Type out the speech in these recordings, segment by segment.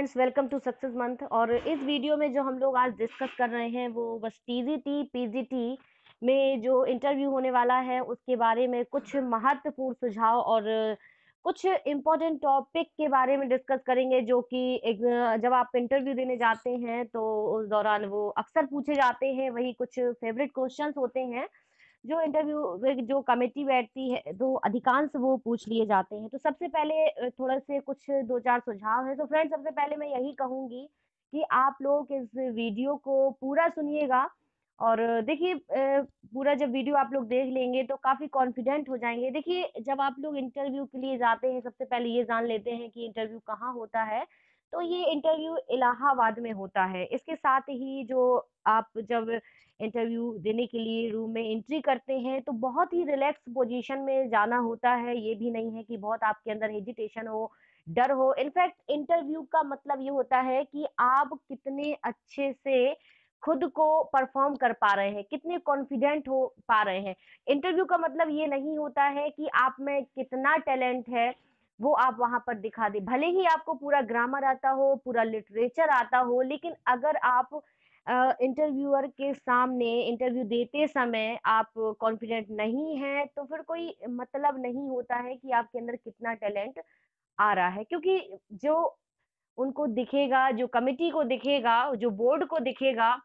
Friends, welcome to success month. और इस video में जो हम लोग आज डिस्कस कर रहे हैं वो बस टीजीटी पीजीटी में जो इंटरव्यू होने वाला है उसके बारे में कुछ महत्वपूर्ण सुझाव और कुछ इम्पोर्टेंट टॉपिक के बारे में डिस्कस करेंगे, जो कि जब आप इंटरव्यू देने जाते हैं तो उस दौरान वो अक्सर पूछे जाते हैं। वही कुछ फेवरेट क्वेश्चंस होते हैं जो इंटरव्यू में जो कमेटी बैठती है तो अधिकांश वो पूछ लिए जाते हैं। तो सबसे पहले थोड़ा से कुछ 2-4 सुझाव हैं। तो फ्रेंड्स, सबसे पहले मैं यही कहूँगी कि आप लोग इस वीडियो को पूरा सुनिएगा और देखिए पूरा जब वीडियो आप लोग देख लेंगे तो काफ़ी कॉन्फिडेंट हो जाएँगे। देखिए, जब आप लोग इंटरव्यू के लिए जाते हैं, सबसे पहले ये जान लेते हैं कि इंटरव्यू कहाँ होता है। तो ये इंटरव्यू इलाहाबाद में होता है। इसके साथ ही जो आप जब इंटरव्यू देने के लिए रूम में एंट्री करते हैं तो बहुत ही रिलैक्स पोजीशन में जाना होता है। ये भी नहीं है कि बहुत आपके अंदर हेजिटेशन हो, डर हो। इनफैक्ट इंटरव्यू का मतलब ये होता है कि आप कितने अच्छे से खुद को परफॉर्म कर पा रहे हैं, कितने कॉन्फिडेंट हो पा रहे हैं। इंटरव्यू का मतलब ये नहीं होता है कि आप में कितना टैलेंट है वो आप वहां पर दिखा दें। भले ही आपको पूरा ग्रामर आता हो, पूरा लिटरेचर आता हो, लेकिन अगर आप इंटरव्यूअर के सामने इंटरव्यू देते समय आप कॉन्फिडेंट नहीं हैं, तो फिर कोई मतलब नहीं होता है कि आपके अंदर कितना टैलेंट आ रहा है। क्योंकि जो उनको दिखेगा, जो कमिटी को दिखेगा, जो बोर्ड को दिखेगा,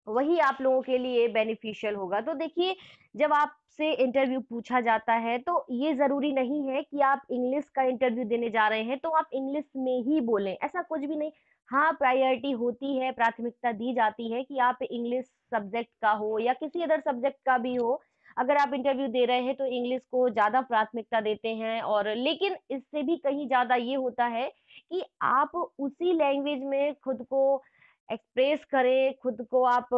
वही आप लोगों के लिए बेनिफिशियल होगा। तो देखिए, जब आपसे इंटरव्यू पूछा जाता है, तो ये ज़रूरी नहीं है कि आप इंग्लिश का इंटरव्यू देने जा रहे हैं, तो आप इंग्लिश में ही बोलें, ऐसा कुछ भी नहीं। हाँ, प्रायोरिटी होती है, प्राथमिकता दी जाती है कि आप इंग्लिश सब्जेक्ट का हो या किसी अदर सब्जेक्ट का भी हो, अगर आप इंटरव्यू दे रहे हैं, तो इंग्लिश को ज़्यादा प्राथमिकता देते हैं। और लेकिन इससे भी कहीं ज़्यादा ये होता है कि आप उसी लैंग्वेज में खुद को एक्सप्रेस करें, खुद को आप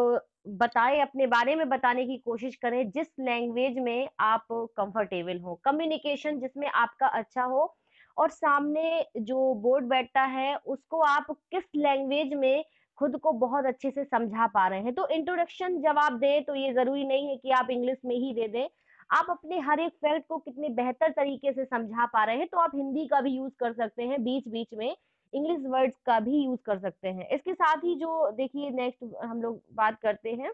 बताएँ, अपने बारे में बताने की कोशिश करें, जिस लैंग्वेज में आप कंफर्टेबल हो। कम्युनिकेशन जिसमें आपका अच्छा हो और सामने जो बोर्ड बैठता है, उसको आप किस लैंग्वेज में खुद को बहुत अच्छे से समझा पा रहे हैं। तो इंट्रोडक्शन जब आप दें, तो ये ज़रूरी नहीं है कि आप इंग्लिश में ही दे दें। आप अपने हर एक फैक्ट को कितने बेहतर तरीके से समझा पा रहे हैं, तो आप हिंदी का भी यूज़ कर सकते हैं बीच-बीच में। इंग्लिश वर्ड्स का भी यूज़ कर सकते हैं। इसके साथ ही जो देखिए नेक्स्ट हम लोग बात करते हैं,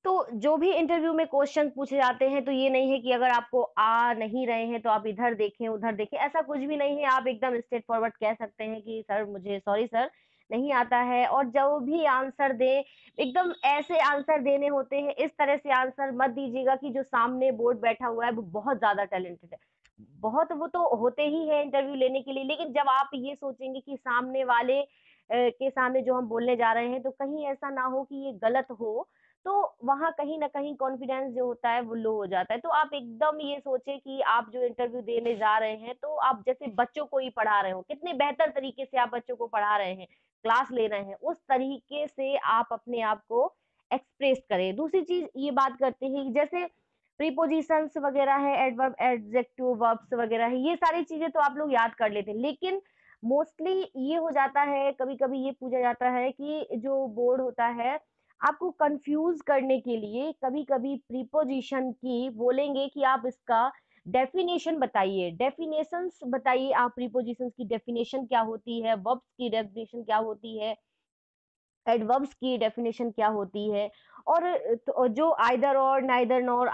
तो जो भी इंटरव्यू में क्वेश्चन पूछे जाते हैं, तो ये नहीं है कि अगर आपको आ नहीं रहे हैं तो आप इधर देखें, उधर देखें, ऐसा कुछ भी नहीं है। आप एकदम स्ट्रेट फॉरवर्ड कह सकते हैं कि सर मुझे सॉरी सर, नहीं आता है। और जो भी आंसर दें, एकदम ऐसे आंसर देने होते हैं, इस तरह से आंसर मत दीजिएगा कि जो सामने बोर्ड बैठा हुआ है वो बहुत ज़्यादा टैलेंटेड है। बहुत वो तो होते ही हैं इंटरव्यू लेने के लिए, लेकिन जब आप ये सोचेंगे कि सामने वाले के सामने जो हम बोलने जा रहे हैं, तो कहीं ऐसा ना हो कि ये गलत हो, तो वहाँ कहीं न कहीं कॉन्फिडेंस जो होता है वो लो हो जाता है। तो आप एकदम ये सोचें कि आप जो इंटरव्यू देने जा रहे हैं, तो आप जैसे बच्चों को ही पढ़ा रहे हो, कितने बेहतर तरीके से आप बच्चों को पढ़ा रहे हैं, क्लास ले रहे हैं, उस तरीके से आप अपने आप को एक्सप्रेस करें। दूसरी चीज़ ये बात करते हैं कि जैसे प्रीपोज़िशंस वगैरह है, एडवर्ब, एडजेक्टिव, वर्ब्स वगैरह है, ये सारी चीज़ें तो आप लोग याद कर लेते हैं। लेकिन मोस्टली ये हो जाता है, कभी-कभी ये पूछा जाता है कि जो बोर्ड होता है, आपको कन्फ्यूज़ करने के लिए कभी-कभी प्रीपोज़िशन की बोलेंगे कि आप इसका डेफ़िनेशन बताइए, डेफ़िनेशंस बताइए। आप प्रीपोज़िशंस की डेफ़िनेशन क्या होती है, वर्ब्स की डेफ़िनेशन क्या होती है, एडवर्ब्स की डेफिनेशन क्या होती है। और तो जो आइदर और, नाइदर नॉर,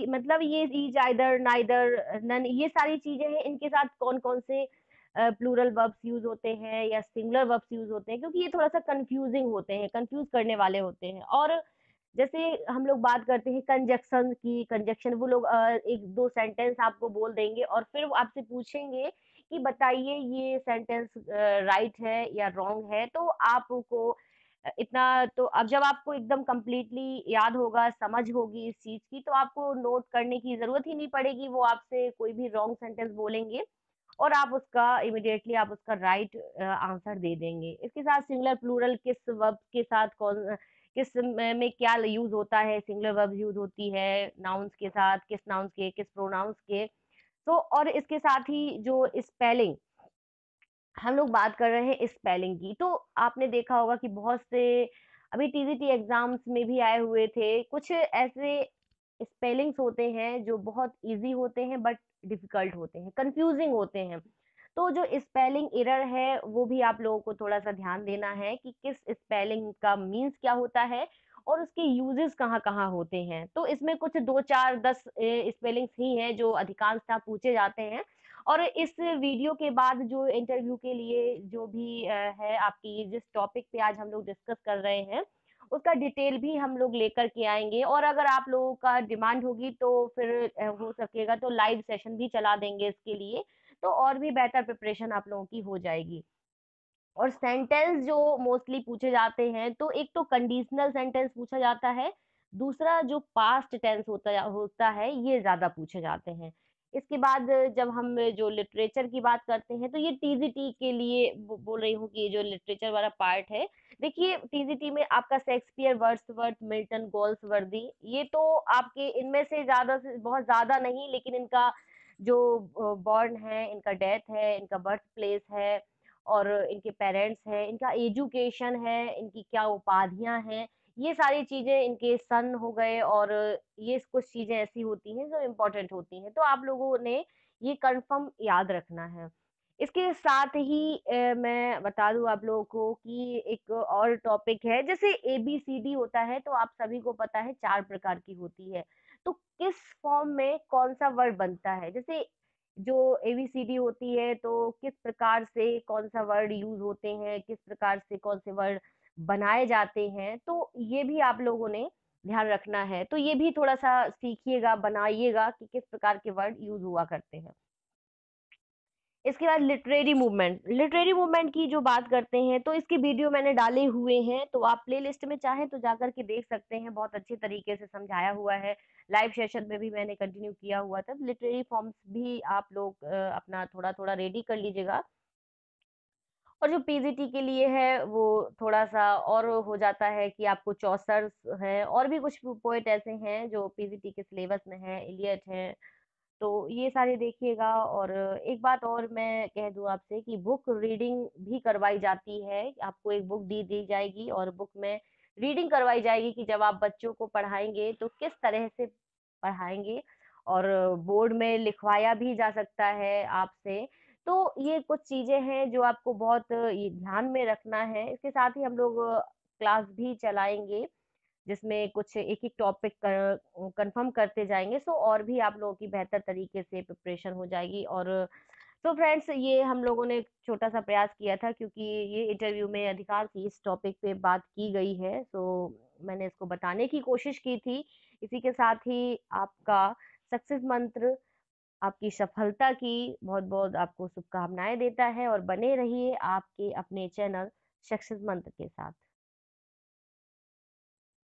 मतलब ये ईच, आइदर, नाइदर, नन, ये सारी चीजें हैं। इनके साथ कौन कौन से प्लूरल वर्ब्स यूज होते हैं या सिंगुलर वर्ब्स यूज होते हैं, क्योंकि ये थोड़ा सा कंफ्यूजिंग होते हैं, कंफ्यूज करने वाले होते हैं। और जैसे हम लोग बात करते हैं कंजक्शन की, कंजक्शन वो लोग एक दो सेंटेंस आपको बोल देंगे और फिर वो आपसे पूछेंगे कि बताइए ये सेंटेंस राइट है या रॉन्ग है। तो आपको इतना तो अब जब आपको एकदम कंप्लीटली याद होगा, समझ होगी इस चीज़ की, तो आपको नोट करने की ज़रूरत ही नहीं पड़ेगी। वो आपसे कोई भी रॉन्ग सेंटेंस बोलेंगे और आप उसका इमीडिएटली आप उसका राइट आंसर दे देंगे। इसके साथ सिंगुलर, प्लूरल किस वर्ब के साथ किस में क्या यूज़ होता है, सिंगुलर वर्ब यूज़ होती है नाउन्स के साथ, किस नाउन्स के, किस प्रोनाउंस के। तो और इसके साथ ही जो स्पेलिंग, हम लोग बात कर रहे हैं स्पेलिंग की, तो आपने देखा होगा कि बहुत से अभी टीजीटी एग्जाम्स में भी आए हुए थे। कुछ ऐसे स्पेलिंग्स होते हैं जो बहुत इजी होते हैं बट डिफिकल्ट होते हैं, कंफ्यूजिंग होते हैं। तो जो स्पेलिंग एरर है, वो भी आप लोगों को थोड़ा-सा ध्यान देना है कि किस स्पेलिंग का मीन्स क्या होता है और उसके यूजेस कहाँ-कहाँ होते हैं। तो इसमें कुछ 2, 4, 10 स्पेलिंग्स ही हैं जो अधिकांशतः पूछे जाते हैं। और इस वीडियो के बाद जो इंटरव्यू के लिए जो भी है आपकी जिस टॉपिक पे आज हम लोग डिस्कस कर रहे हैं, उसका डिटेल भी हम लोग लेकर के आएँगे और अगर आप लोगों का डिमांड होगी तो फिर हो सकेगा तो लाइव सेशन भी चला देंगे इसके लिए, तो और भी बेहतर प्रिपरेशन आप लोगों की हो जाएगी। और सेंटेंस जो मोस्टली पूछे जाते हैं, तो एक तो कंडीशनल सेंटेंस पूछा जाता है, दूसरा जो पास्ट टेंस होता है, ये ज़्यादा पूछे जाते हैं। इसके बाद जब हम जो लिटरेचर की बात करते हैं, तो ये टीजीटी के लिए बोल रही हूँ कि ये जो लिटरेचर वाला पार्ट है, देखिए टीजीटी में आपका शेक्सपियर, वर्ड्सवर्थ, मिल्टन, गोल्सवर्दी, ये तो आपके इनमें से बहुत ज़्यादा नहीं, लेकिन इनका जो बॉर्न है, इनका डेथ है, इनका बर्थ प्लेस है और इनके पेरेंट्स हैं, इनका एजुकेशन है, इनकी क्या उपाधियाँ हैं, ये सारी चीज़ें इनके सन हो गए और ये कुछ चीज़ें ऐसी होती हैं जो इम्पोर्टेंट होती हैं। तो आप लोगों ने ये कन्फर्म याद रखना है। इसके साथ ही मैं बता दूँ आप लोगों को कि एक और टॉपिक है, जैसे एबीसीडी होता है तो आप सभी को पता है 4 प्रकार की होती है। तो किस फॉर्म में कौन-सा वर्ड बनता है? जैसे जो एबीसीडी होती है तो किस प्रकार से कौन-सा वर्ड यूज़ होते हैं, किस प्रकार से कौन से वर्ड बनाए जाते हैं, तो ये भी आप लोगों ने ध्यान रखना है। तो ये भी थोड़ा-सा सीखिएगा, बनाइएगा कि किस प्रकार के वर्ड यूज़ हुआ करते हैं। इसके बाद लिटरेरी मूवमेंट की जो बात करते हैं, तो इसके वीडियो मैंने डाले हुए हैं, तो आप प्लेलिस्ट में चाहें तो जाकर के देख सकते हैं, बहुत अच्छे तरीके से समझाया हुआ है। लाइव सेशन में भी मैंने कंटिन्यू किया हुआ था, लिटरेरी फॉर्म्स भी आप लोग अपना थोड़ा-थोड़ा रेडी कर लीजिएगा। और जो पीजीटी के लिए है, वो थोड़ा-सा और हो जाता है कि आपको चौसर है और भी कुछ पोएट ऐसे हैं जो पीजीटी के सिलेबस में हैं, इलियट हैं, तो ये सारे देखिएगा और एक बात और मैं कह दूँ आपसे कि बुक रीडिंग भी करवाई जाती है। आपको एक बुक दी जाएगी और बुक में रीडिंग करवाई जाएगी कि जब आप बच्चों को पढ़ाएँगे तो किस तरह से पढ़ाएँगे और बोर्ड में लिखवाया भी जा सकता है आपसे। तो ये कुछ चीज़ें हैं जो आपको बहुत ये ध्यान में रखना है। इसके साथ ही हम लोग क्लास भी चलाएँगे जिसमें कुछ एक-एक टॉपिक कंफर्म करते जाएँगे, सो और भी आप लोगों की बेहतर तरीके से प्रिपरेशन हो जाएगी और तो फ्रेंड्स ये हम लोगों ने एक छोटा-सा प्रयास किया था क्योंकि ये इंटरव्यू में अधिकांश इस टॉपिक पे बात की गई है, सो मैंने इसको बताने की कोशिश की थी। इसी के साथ ही आपका सक्सेस मंत्र, आपकी सफलता की बहुत-बहुत आपको शुभकामनाएँ देता है और बने रहिए आपके अपने चैनल सक्सेस मंत्र के साथ।